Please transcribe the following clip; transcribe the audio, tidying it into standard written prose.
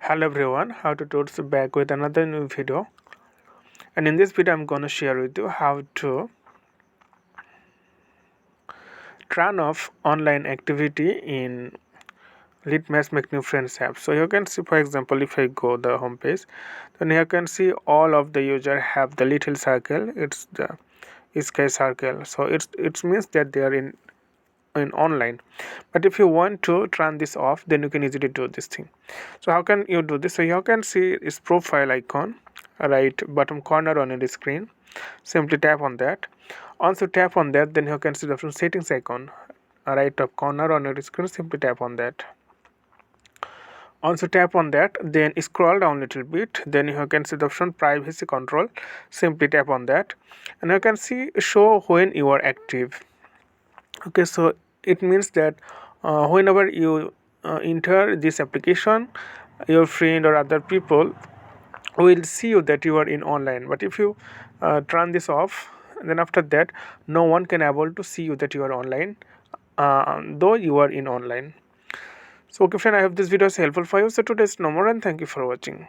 Hello everyone, how to towards back with another new video, and in this video I'm gonna share with you how to turn off online activity in Litmatch Make New Friends app. So you can see, for example, if I go the home page, then you can see all of the user have the little circle. It's the sky circle, so it means that they are in online. But if you want to turn this off, then you can easily do this thing. So how can you do this? So you can see its profile icon right bottom corner on your screen. Simply tap on that. Once you tap on that, then you can see the settings icon right top corner on your screen. Simply tap on that. Once you tap on that, then scroll down a little bit, then you can see the option privacy control. Simply tap on that, and you can see show when you are active. Okay, so it means that whenever you enter this application, your friend or other people will see you that you are in online. But if you turn this off, then after that no one can able to see you that you are online, though you are in online. So okay friend, I hope this video is helpful for you. So today's no more, and thank you for watching.